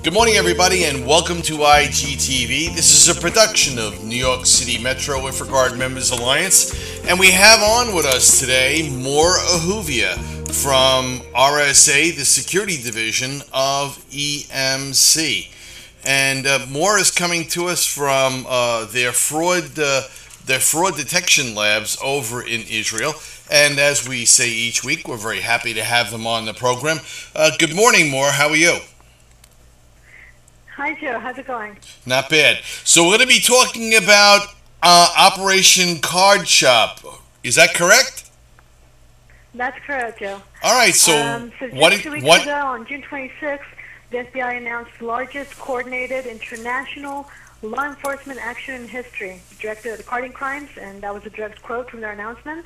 Good morning, everybody, and welcome to IGTV. This is a production of New York City Metro Infracard Members Alliance, and we have on with us today Mor Ahuvia from RSA, the Security Division of EMC. And Mor is coming to us from their fraud detection labs over in Israel. And as we say each week, we're very happy to have them on the program. Good morning, Mor. How are you? Hi, Joe. How's it going? Not bad. So we're going to be talking about Operation Card Shop. Is that correct? That's correct, Joe. All right. So just 2 weeks ago, on June 26th, the FBI announced the largest coordinated international law enforcement action in history directed at carding crimes, and that was a direct quote from their announcement.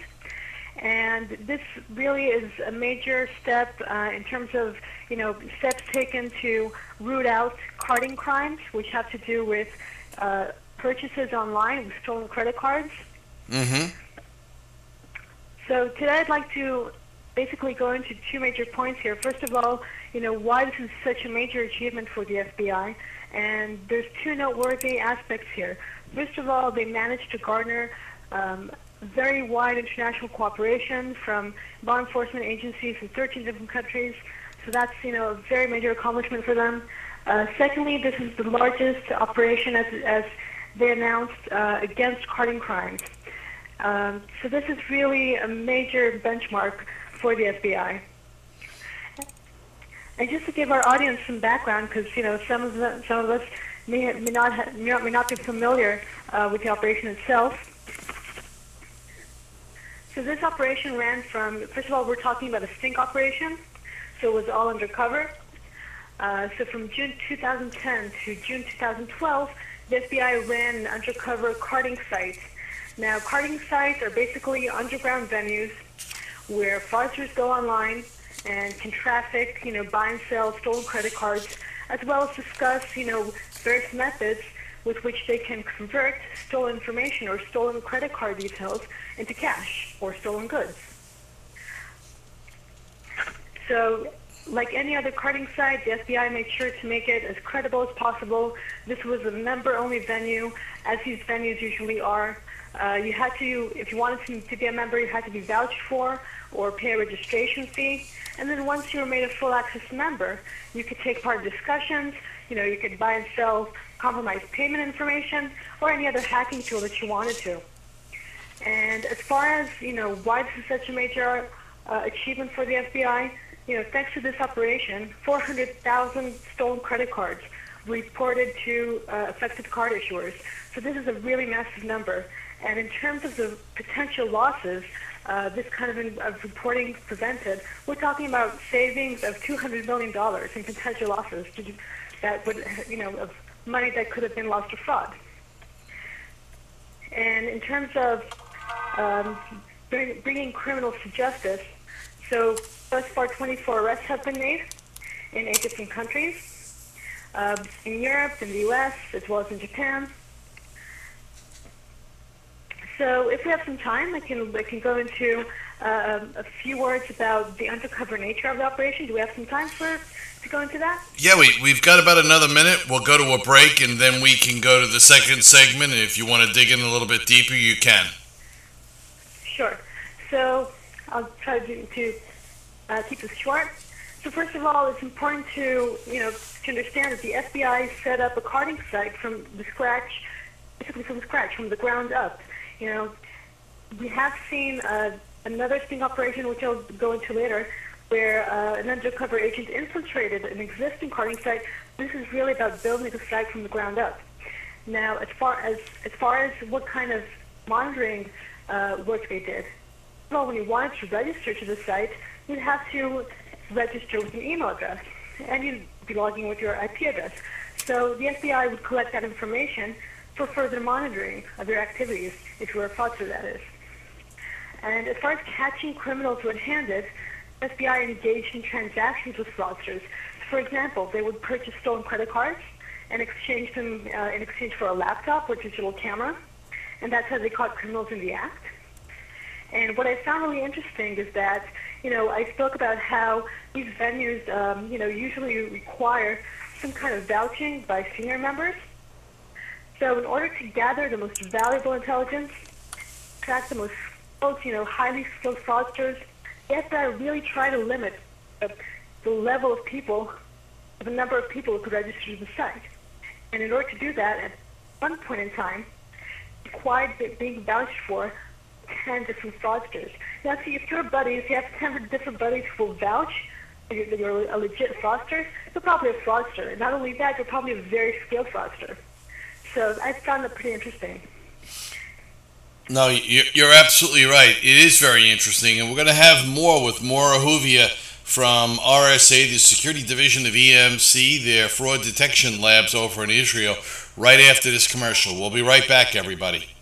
And this really is a major step in terms of, steps taken to root out carding crimes, which have to do with purchases online with stolen credit cards. Mm-hmm. So today I'd like to basically go into two major points here. First of all, why this is such a major achievement for the FBI. And there's two noteworthy aspects here. First of all, they managed to garner very wide international cooperation from law enforcement agencies in 13 different countries. So that's, a very major accomplishment for them. Secondly, this is the largest operation, as they announced, against carding crimes. So this is really a major benchmark for the FBI. And just to give our audience some background, because some of us may not be familiar with the operation itself. So this operation ran from, first of all, we're talking about a sting operation, so it was all undercover. So from June 2010 to June 2012, the FBI ran an undercover carding site. Now, carding sites are basically underground venues where fraudsters go online and can traffic, buy and sell stolen credit cards, as well as discuss, various methods with which they can convert stolen information or stolen credit card details into cash or stolen goods. So, like any other carding site, the FBI made sure to make it as credible as possible. This was a member-only venue, as these venues usually are. You had to, if you wanted to be a member, you had to be vouched for or pay a registration fee. And then once you were made a full access member, you could take part in discussions. You could buy and sell compromised payment information or any other hacking tool that you wanted to. And as far as, why this is such a major achievement for the FBI, thanks to this operation, 400,000 stolen credit cards were reported to affected card issuers. So this is a really massive number. And in terms of the potential losses, this kind of reporting prevented, we're talking about savings of $200 million in potential losses that would, of money that could have been lost to fraud. And in terms of bringing criminals to justice, so thus far 24 arrests have been made in 8 different countries, in Europe, in the US, as well as in Japan. So if we have some time, I can go into a few words about the undercover nature of the operation. Do we have some time to go into that? Yeah, we've got about another minute. We'll go to a break, and then we can go to the second segment. And if you want to dig in a little bit deeper, you can. Sure. So I'll try to keep this short. So first of all, it's important to understand that the FBI set up a carding site from scratch, from the ground up. We have seen another sting operation, which I'll go into later, where an undercover agent infiltrated an existing carding site. This is really about building the site from the ground up. Now, as far as what kind of monitoring work they did, well, when you wanted to register to the site, you'd have to register with an email address, and you'd be logging with your IP address. So the FBI would collect that information for further monitoring of their activities, if you were a fraudster, that is. And as far as catching criminals red-handed, FBI engaged in transactions with fraudsters. For example, they would purchase stolen credit cards and exchange them in exchange for a laptop or digital camera, and that's how they caught criminals in the act. And what I found really interesting is that, I spoke about how these venues, usually require some kind of vouching by senior members. So in order to gather the most valuable intelligence, attract the most skilled, highly skilled fraudsters, the FBI really try to limit the level of people, the number of people who could register to the site. And in order to do that, at one point in time, required being vouched for 10 different fraudsters. Now, see, if you're buddies, you have 10 different buddies who will vouch that you're a legit fraudster, you're probably a fraudster. And not only that, you're probably a very skilled fraudster. So I found that pretty interesting. No, you're absolutely right. It is very interesting, and we're going to have more with Mor Ahuvia from RSA, the Security Division of EMC, their fraud detection labs over in Israel, right after this commercial. We'll be right back, everybody.